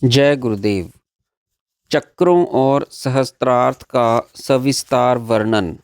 जय गुरुदेव। चक्रों और सहस्त्रार्थ का सविस्तार वर्णन।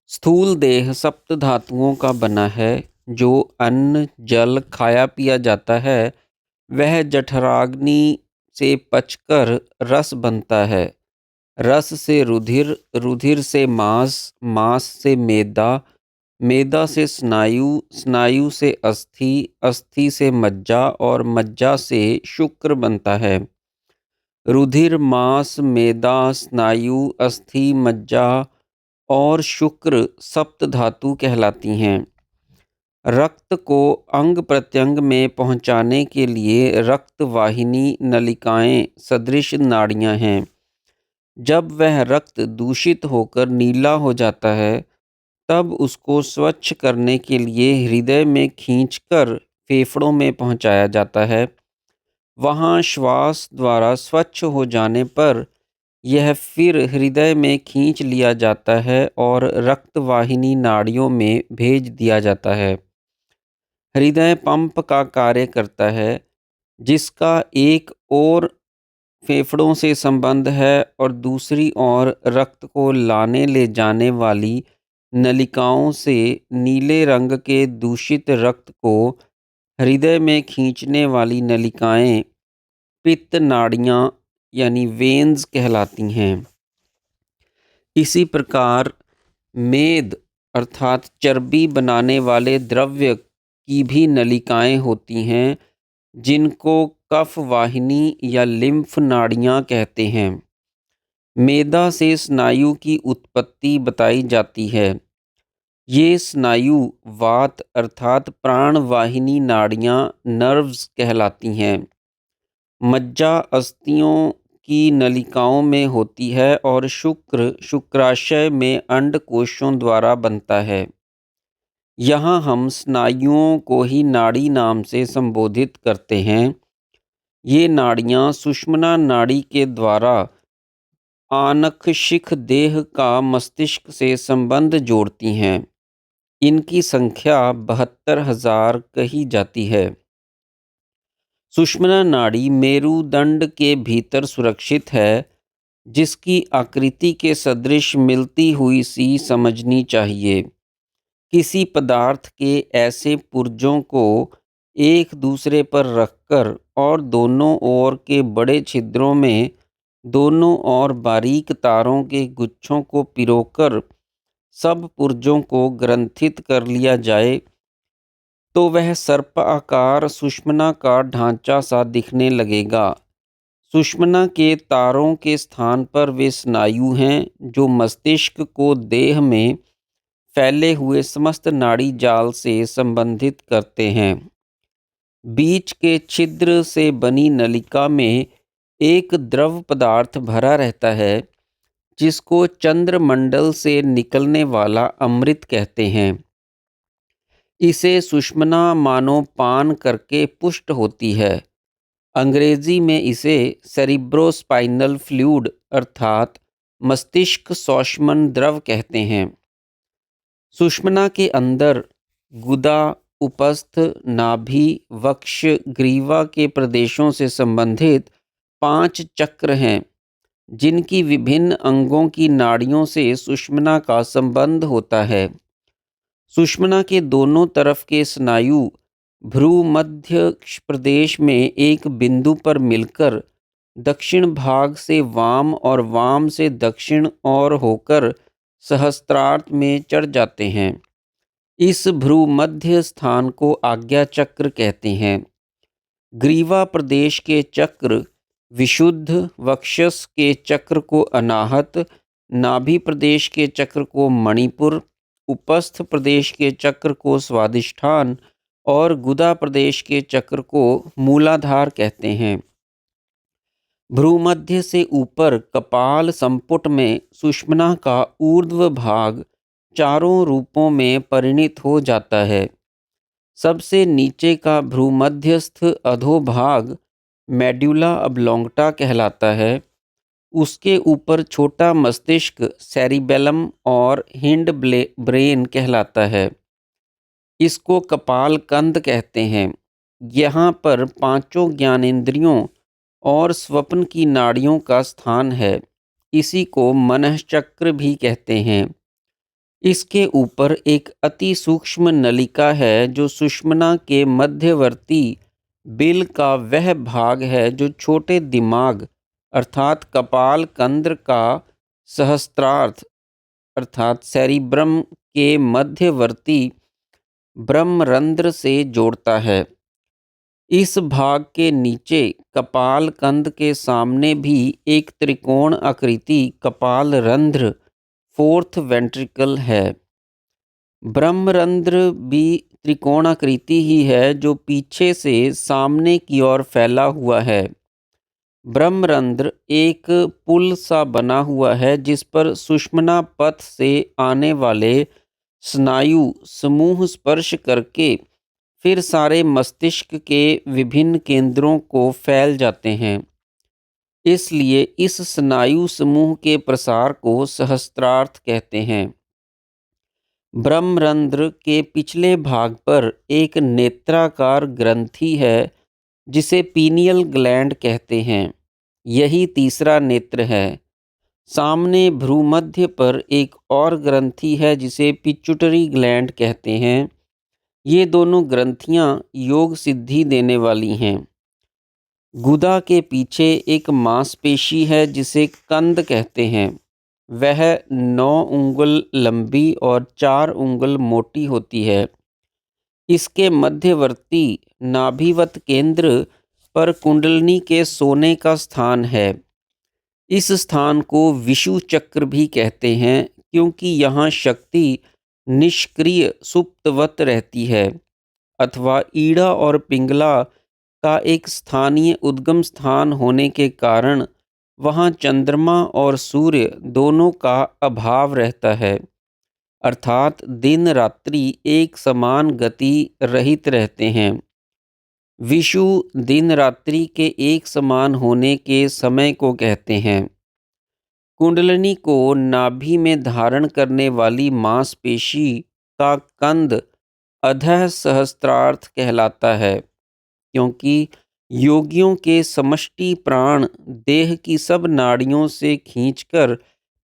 स्थूल देह सप्त धातुओं का बना है। जो अन्न जल खाया पिया जाता है वह जठराग्नि से पचकर रस बनता है। रस से रुधिर, रुधिर से मांस, मांस से मेदा, मेदा से स्नायु, स्नायु से अस्थि, अस्थि से मज्जा और मज्जा से शुक्र बनता है। रुधिर, मांस, मेदा, स्नायु, अस्थि, मज्जा और शुक्र सप्त धातु कहलाती हैं। रक्त को अंग प्रत्यंग में पहुंचाने के लिए रक्त वाहिनी नलिकाएं सदृश नाड़ियां हैं। जब वह रक्त दूषित होकर नीला हो जाता है तब उसको स्वच्छ करने के लिए हृदय में खींचकर फेफड़ों में पहुंचाया जाता है। वहाँ श्वास द्वारा स्वच्छ हो जाने पर यह फिर हृदय में खींच लिया जाता है और रक्तवाहिनी नाड़ियों में भेज दिया जाता है। हृदय पंप का कार्य करता है जिसका एक ओर फेफड़ों से संबंध है और दूसरी ओर रक्त को लाने ले जाने वाली नलिकाओं से नीले रंग के दूषित रक्त को हृदय में खींचने वाली नलिकाएं पित्त नाड़ियाँ यानी वेन्स कहलाती हैं। इसी प्रकार मेद अर्थात चर्बी बनाने वाले द्रव्य की भी नलिकाएं होती हैं जिनको कफ वाहिनी या लिम्फ नाड़ियाँ कहते हैं। मेदा से स्नायु की उत्पत्ति बताई जाती है। ये स्नायु वात अर्थात प्राण वाहिनी नाड़ियाँ नर्व्स कहलाती हैं। मज्जा अस्थियों की नलिकाओं में होती है और शुक्र शुक्राशय में अंडकोशों द्वारा बनता है। यहाँ हम स्नायुओं को ही नाड़ी नाम से संबोधित करते हैं। ये नाड़ियाँ सुषुम्ना नाड़ी के द्वारा आनखशिख देह का मस्तिष्क से संबंध जोड़ती हैं। इनकी संख्या 72,000 कही जाती है। सुषुम्ना नाड़ी मेरुदंड के भीतर सुरक्षित है, जिसकी आकृति के सदृश मिलती हुई सी समझनी चाहिए। किसी पदार्थ के ऐसे पुर्जों को एक दूसरे पर रखकर और दोनों ओर के बड़े छिद्रों में दोनों ओर बारीक तारों के गुच्छों को पिरोकर सब पुर्जों को ग्रंथित कर लिया जाए तो वह सर्प आकार सुषुम्ना का ढांचा सा दिखने लगेगा। सुषुम्ना के तारों के स्थान पर वे स्नायु हैं जो मस्तिष्क को देह में फैले हुए समस्त नाड़ी जाल से संबंधित करते हैं। बीच के छिद्र से बनी नलिका में एक द्रव पदार्थ भरा रहता है जिसको चंद्रमंडल से निकलने वाला अमृत कहते हैं। इसे सुषुम्ना मानो पान करके पुष्ट होती है। अंग्रेजी में इसे सेरिब्रोस्पाइनल फ्लूइड अर्थात मस्तिष्क शोषमन द्रव कहते हैं। सुषुम्ना के अंदर गुदा, उपस्थ, नाभि, वक्ष, ग्रीवा के प्रदेशों से संबंधित 5 चक्र हैं जिनकी विभिन्न अंगों की नाड़ियों से सुषुम्ना का संबंध होता है। सुषुम्ना के दोनों तरफ के स्नायु भ्रूमध्य प्रदेश में एक बिंदु पर मिलकर दक्षिण भाग से वाम और वाम से दक्षिण और होकर सहस्त्रार्थ में चढ़ जाते हैं। इस भ्रूमध्य स्थान को आज्ञा चक्र कहते हैं। ग्रीवा प्रदेश के चक्र विशुद्ध, वक्षस के चक्र को अनाहत, नाभि प्रदेश के चक्र को मणिपुर, उपस्थ प्रदेश के चक्र को स्वादिष्ठान और गुदा प्रदेश के चक्र को मूलाधार कहते हैं। भ्रूमध्य से ऊपर कपाल संपुट में सुषुम्ना का ऊर्ध्व भाग चारों रूपों में परिणित हो जाता है। सबसे नीचे का भ्रूमध्यस्थ अधोभाग मेड्यूला ऑब्लोंगटा कहलाता है। उसके ऊपर छोटा मस्तिष्क सेरिबेलम और हिंड ब्रेन कहलाता है। इसको कपाल कंद कहते हैं। यहाँ पर पांचों ज्ञानेंद्रियों और स्वप्न की नाड़ियों का स्थान है। इसी को मनःचक्र भी कहते हैं। इसके ऊपर एक अति सूक्ष्म नलिका है जो सुषुम्ना के मध्यवर्ती बिल का वह भाग है जो छोटे दिमाग अर्थात कपाल कंद्र का सहस्त्रार्थ अर्थात सेरिब्रम के मध्यवर्ती ब्रह्मरंध्र से जोड़ता है। इस भाग के नीचे कपाल कंद के सामने भी एक त्रिकोण आकृति कपाल रंध्र फोर्थ वेंट्रिकल है। ब्रह्मरंध्र भी त्रिकोणाकृति ही है जो पीछे से सामने की ओर फैला हुआ है। ब्रह्मरंध्र एक पुल सा बना हुआ है जिस पर सुषुम्ना पथ से आने वाले स्नायु समूह स्पर्श करके फिर सारे मस्तिष्क के विभिन्न केंद्रों को फैल जाते हैं। इसलिए इस स्नायु समूह के प्रसार को सहस्त्रार्थ कहते हैं। ब्रह्मरंध्र के पिछले भाग पर एक नेत्राकार ग्रंथि है जिसे पीनियल ग्लैंड कहते हैं। यही तीसरा नेत्र है। सामने भ्रूमध्य पर एक और ग्रंथि है जिसे पिट्यूटरी ग्लैंड कहते हैं। ये दोनों ग्रंथियां योग सिद्धि देने वाली हैं। गुदा के पीछे एक मांसपेशी है जिसे कंद कहते हैं। वह 9 उंगल लंबी और 4 उंगल मोटी होती है। इसके मध्यवर्ती नाभिवत केंद्र पर कुंडलिनी के सोने का स्थान है। इस स्थान को विषु चक्र भी कहते हैं क्योंकि यहाँ शक्ति निष्क्रिय सुप्तवत रहती है, अथवा ईड़ा और पिंगला का एक स्थानीय उद्गम स्थान होने के कारण वहाँ चंद्रमा और सूर्य दोनों का अभाव रहता है, अर्थात दिन रात्रि एक समान गति रहित रहते हैं। विषु दिन रात्रि के एक समान होने के समय को कहते हैं। कुंडलिनी को नाभि में धारण करने वाली मांसपेशी का कंद अधः सहस्त्रार्थ कहलाता है क्योंकि योगियों के समष्टि प्राण देह की सब नाड़ियों से खींचकर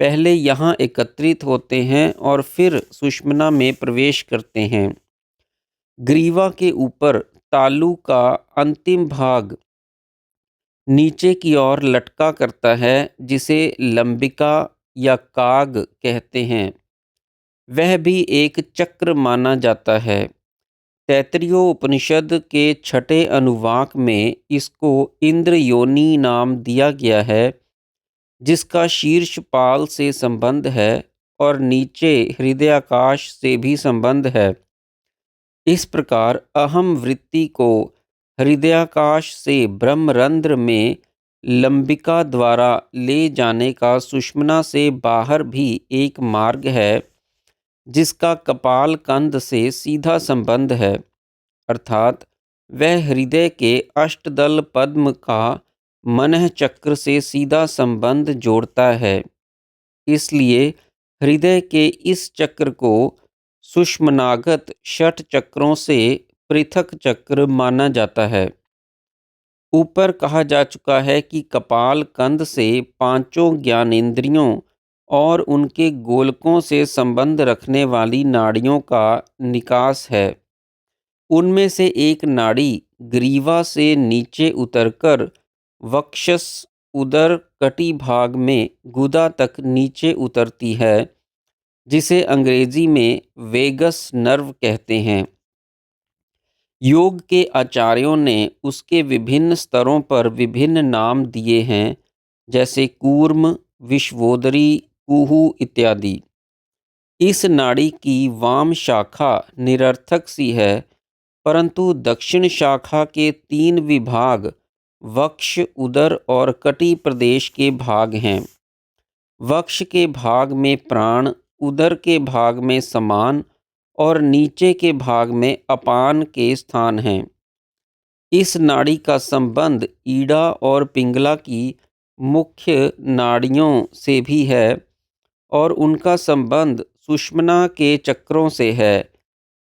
पहले यहाँ एकत्रित होते हैं और फिर सुषुम्ना में प्रवेश करते हैं। ग्रीवा के ऊपर तालु का अंतिम भाग नीचे की ओर लटका करता है जिसे लंबिका या काग कहते हैं। वह भी एक चक्र माना जाता है। तैत्तिरीयोपनिषद के 6ठे अनुवाक में इसको इंद्र योनि नाम दिया गया है जिसका शीर्ष पाल से संबंध है और नीचे हृदयाकाश से भी संबंध है। इस प्रकार अहम वृत्ति को हृदयाकाश से ब्रह्मरंध्र में लंबिका द्वारा ले जाने का सुषुम्ना से बाहर भी एक मार्ग है जिसका कपाल कंद से सीधा संबंध है, अर्थात वह हृदय के अष्टदल पद्म का मनः चक्र से सीधा संबंध जोड़ता है। इसलिए हृदय के इस चक्र को सुषुम्नागत षट चक्रों से पृथक चक्र माना जाता है। ऊपर कहा जा चुका है कि कपाल कंद से पांचों ज्ञानेंद्रियों और उनके गोलकों से संबंध रखने वाली नाड़ियों का निकास है। उनमें से एक नाड़ी ग्रीवा से नीचे उतरकर वक्षस उदर कटी भाग में गुदा तक नीचे उतरती है जिसे अंग्रेजी में वेगस नर्व कहते हैं। योग के आचार्यों ने उसके विभिन्न स्तरों पर विभिन्न नाम दिए हैं जैसे कूर्म, विश्वोदरी, कुहू इत्यादि। इस नाड़ी की वाम शाखा निरर्थक सी है परंतु दक्षिण शाखा के 3 विभाग वक्ष, उदर और कटी प्रदेश के भाग हैं। वक्ष के भाग में प्राण, उदर के भाग में समान और नीचे के भाग में अपान के स्थान हैं। इस नाड़ी का संबंध ईड़ा और पिंगला की मुख्य नाड़ियों से भी है और उनका संबंध सुषुम्ना के चक्रों से है।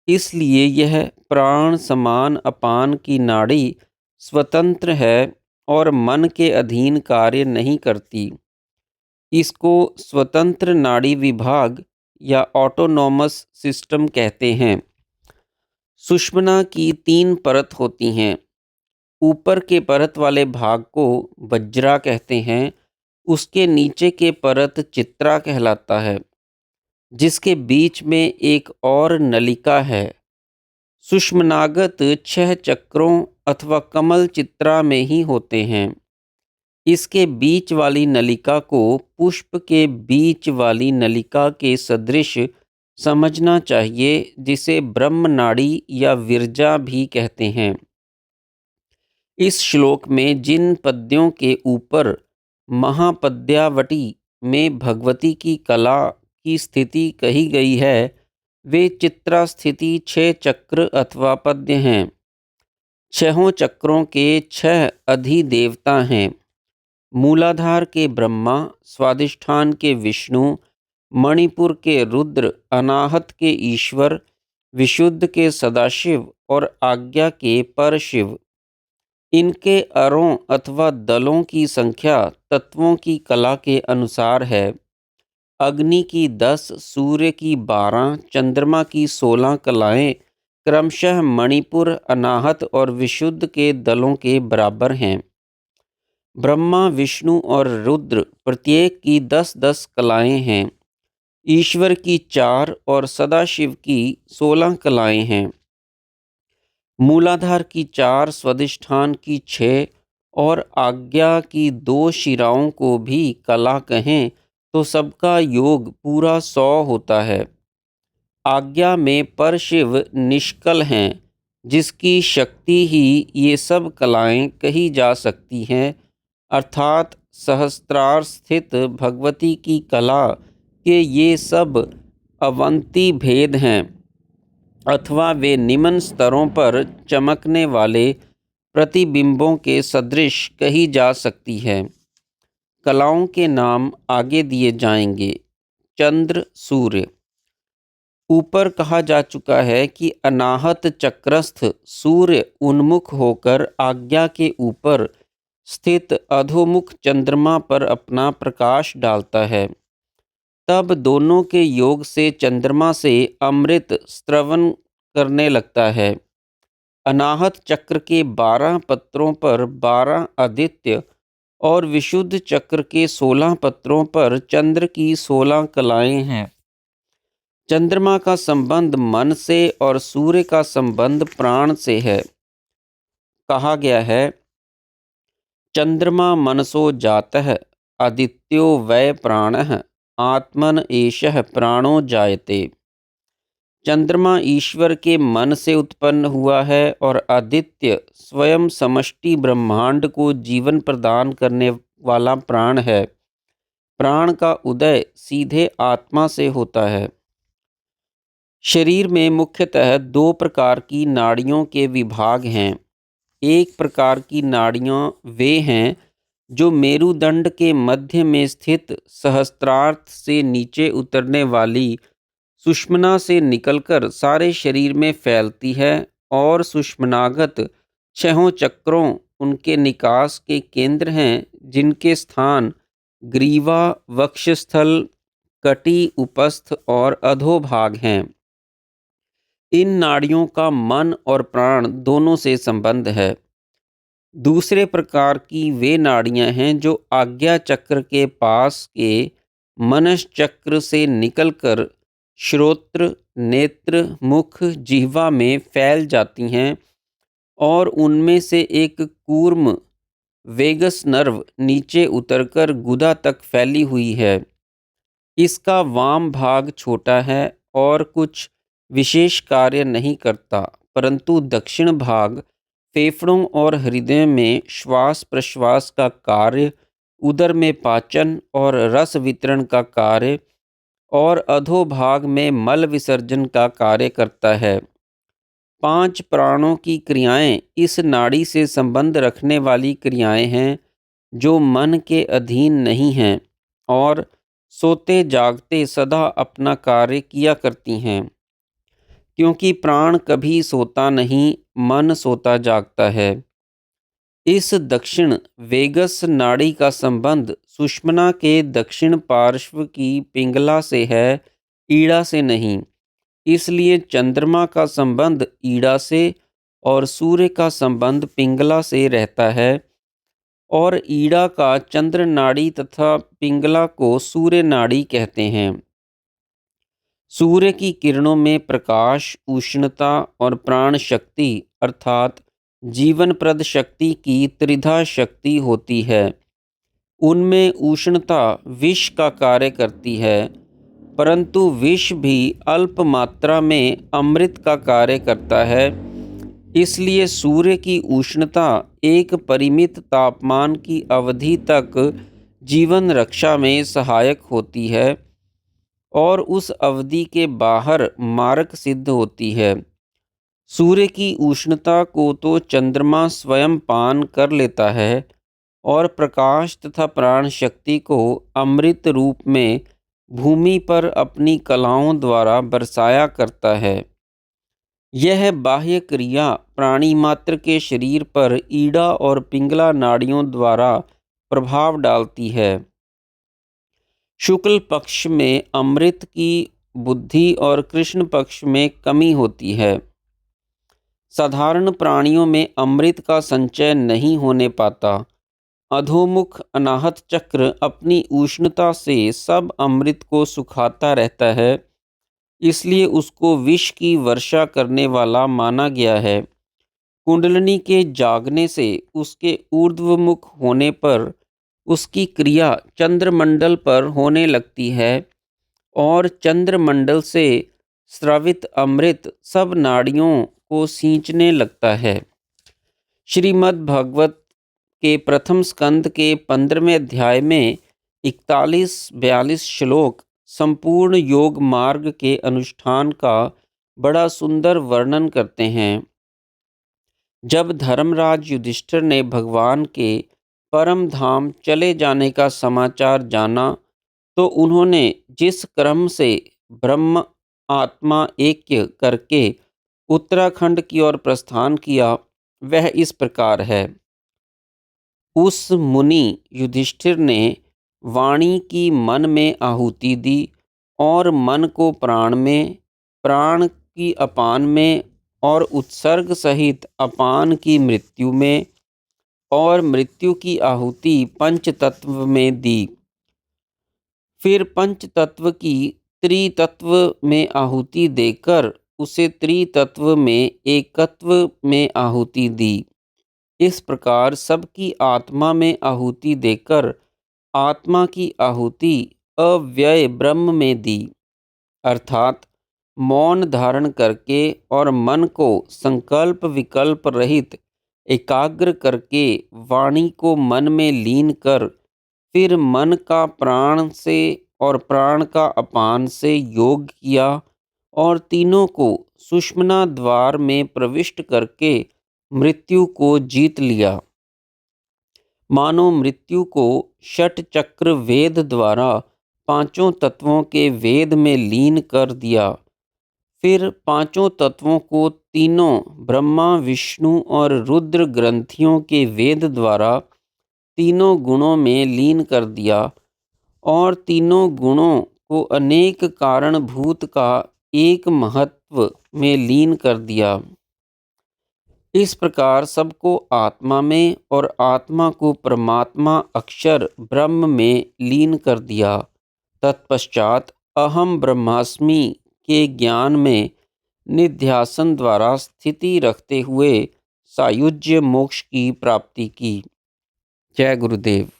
इसलिए यह प्राण समान अपान की नाड़ी स्वतंत्र है और मन के अधीन कार्य नहीं करती। इसको स्वतंत्र नाड़ी विभाग या ऑटोनॉमस सिस्टम कहते हैं। सुषुम्ना की 3 परत होती हैं। ऊपर के परत वाले भाग को वज्रा कहते हैं। उसके नीचे के परत चित्रा कहलाता है, जिसके बीच में एक और नलिका है। सुषुम्नागत 6 चक्रों अथवा कमल चित्रा में ही होते हैं। इसके बीच वाली नलिका को पुष्प के बीच वाली नलिका के सदृश समझना चाहिए, जिसे ब्रह्मनाड़ी या विरजा भी कहते हैं। इस श्लोक में जिन पद्यों के ऊपर महापद्यावटी में भगवती की कला की स्थिति कही गई है, वे चित्रा स्थिति 6 चक्र अथवा पद्य हैं। 6 चक्रों के 6 अधिदेवता हैं। मूलाधार के ब्रह्मा, स्वादिष्ठान के विष्णु, मणिपुर के रुद्र, अनाहत के ईश्वर, विशुद्ध के सदाशिव और आज्ञा के परशिव। इनके अरों अथवा दलों की संख्या तत्वों की कला के अनुसार है। अग्नि की 10, सूर्य की 12, चंद्रमा की 16 कलाएं क्रमशः मणिपुर, अनाहत और विशुद्ध के दलों के बराबर हैं। ब्रह्मा, विष्णु और रुद्र प्रत्येक की 10-10 कलाएं हैं। ईश्वर की 4 और सदाशिव की 16 कलाएं हैं। मूलाधार की 4, स्वादिष्ठान की 6 और आज्ञा की 2 शिराओं को भी कला कहें तो सबका योग पूरा 100 होता है। आज्ञा में परशिव निष्कल हैं, जिसकी शक्ति ही ये सब कलाएं कही जा सकती हैं, अर्थात सहस्त्रार स्थित भगवती की कला के ये सब अवंती भेद हैं, अथवा वे निम्न स्तरों पर चमकने वाले प्रतिबिंबों के सदृश कही जा सकती है। कलाओं के नाम आगे दिए जाएंगे। चंद्र, सूर्य। ऊपर कहा जा चुका है कि अनाहत चक्रस्थ सूर्य उन्मुख होकर आज्ञा के ऊपर स्थित अधोमुख चंद्रमा पर अपना प्रकाश डालता है। तब दोनों के योग से चंद्रमा से अमृत स्रवन करने लगता है। अनाहत चक्र के 12 पत्रों पर 12 आदित्य और विशुद्ध चक्र के 16 पत्रों पर चंद्र की 16 कलाएं हैं। चंद्रमा का संबंध मन से और सूर्य का संबंध प्राण से है। कहा गया है, चंद्रमा मनसो जातः आदित्यो वै प्राणः आत्मन एषः प्राणो जायते। चंद्रमा ईश्वर के मन से उत्पन्न हुआ है और आदित्य स्वयं समष्टि ब्रह्मांड को जीवन प्रदान करने वाला प्राण है। प्राण का उदय सीधे आत्मा से होता है। शरीर में मुख्यतः 2 प्रकार की नाड़ियों के विभाग हैं। एक प्रकार की नाड़ियाँ वे हैं जो मेरुदंड के मध्य में स्थित सहस्त्रार्थ से नीचे उतरने वाली सुषुम्ना से निकलकर सारे शरीर में फैलती है, और सुषुम्नागत 6 चक्रों उनके निकास के केंद्र हैं, जिनके स्थान ग्रीवा, वक्षस्थल, कटी, उपस्थ और अधोभाग हैं। इन नाड़ियों का मन और प्राण दोनों से संबंध है। दूसरे प्रकार की वे नाड़ियां हैं जो आज्ञा चक्र के पास के मनस चक्र से निकलकर श्रोत्र, नेत्र, मुख, जिह्वा में फैल जाती हैं, और उनमें से एक कूर्म वेगस नर्व नीचे उतरकर गुदा तक फैली हुई है। इसका वाम भाग छोटा है और कुछ विशेष कार्य नहीं करता, परंतु दक्षिण भाग फेफड़ों और हृदय में श्वास प्रश्वास का कार्य, उदर में पाचन और रस वितरण का कार्य, और अधोभाग में मल विसर्जन का कार्य करता है। 5 प्राणों की क्रियाएं इस नाड़ी से संबंध रखने वाली क्रियाएं हैं, जो मन के अधीन नहीं हैं और सोते जागते सदा अपना कार्य किया करती हैं। क्योंकि प्राण कभी सोता नहीं, मन सोता जागता है। इस दक्षिण वेगस नाड़ी का संबंध सुषुम्ना के दक्षिण पार्श्व की पिंगला से है, ईड़ा से नहीं। इसलिए चंद्रमा का संबंध ईड़ा से और सूर्य का संबंध पिंगला से रहता है, और ईड़ा का चंद्र नाड़ी तथा पिंगला को सूर्य नाड़ी कहते हैं। सूर्य की किरणों में प्रकाश, उष्णता और प्राण शक्ति अर्थात जीवनप्रद शक्ति की त्रिधा शक्ति होती है। उनमें उष्णता विष का कार्य करती है, परंतु विष भी अल्प मात्रा में अमृत का कार्य करता है। इसलिए सूर्य की उष्णता एक परिमित तापमान की अवधि तक जीवन रक्षा में सहायक होती है और उस अवधि के बाहर मारक सिद्ध होती है। सूर्य की उष्णता को तो चंद्रमा स्वयं पान कर लेता है और प्रकाश तथा प्राण शक्ति को अमृत रूप में भूमि पर अपनी कलाओं द्वारा बरसाया करता है। यह बाह्य क्रिया प्राणी मात्र के शरीर पर ईड़ा और पिंगला नाड़ियों द्वारा प्रभाव डालती है। शुक्ल पक्ष में अमृत की बुद्धि और कृष्ण पक्ष में कमी होती है। साधारण प्राणियों में अमृत का संचय नहीं होने पाता। अधोमुख अनाहत चक्र अपनी उष्णता से सब अमृत को सुखाता रहता है, इसलिए उसको विष की वर्षा करने वाला माना गया है। कुंडलिनी के जागने से उसके ऊर्ध्वमुख होने पर उसकी क्रिया चंद्रमंडल पर होने लगती है और चंद्रमंडल से स्रावित अमृत सब नाड़ियों को सींचने लगता है। श्रीमद् भागवत के प्रथम स्कंद के 15वें अध्याय में 41-42 श्लोक संपूर्ण योग मार्ग के अनुष्ठान का बड़ा सुंदर वर्णन करते हैं। जब धर्मराज युधिष्ठिर ने भगवान के परम धाम चले जाने का समाचार जाना, तो उन्होंने जिस क्रम से ब्रह्म आत्मा ऐक्य करके उत्तराखंड की ओर प्रस्थान किया, वह इस प्रकार है। उस मुनि युधिष्ठिर ने वाणी की मन में आहुति दी और मन को प्राण में, प्राण की अपान में और उत्सर्ग सहित अपान की मृत्यु में और मृत्यु की आहुति पंचतत्व में दी। फिर पंचतत्व की त्रितत्व में आहुति देकर उसे त्रितत्व में एकत्व में आहुति दी। इस प्रकार सबकी आत्मा में आहुति देकर आत्मा की आहुति अव्यय ब्रह्म में दी, अर्थात मौन धारण करके और मन को संकल्प विकल्प रहित एकाग्र करके वाणी को मन में लीन कर फिर मन का प्राण से और प्राण का अपान से योग किया और तीनों को सुषुम्ना द्वार में प्रविष्ट करके मृत्यु को जीत लिया। मानो मृत्यु को षट चक्र वेद द्वारा पांचों तत्वों के वेद में लीन कर दिया। फिर पांचों तत्वों को तीनों ब्रह्मा, विष्णु और रुद्र ग्रंथियों के वेद द्वारा तीनों गुणों में लीन कर दिया और तीनों गुणों को अनेक कारणभूत का एक महत्व में लीन कर दिया। इस प्रकार सबको आत्मा में और आत्मा को परमात्मा अक्षर ब्रह्म में लीन कर दिया। तत्पश्चात अहम ब्रह्मास्मि के ज्ञान में निध्यासन द्वारा स्थिति रखते हुए सायुज्य मोक्ष की प्राप्ति की। जय गुरुदेव।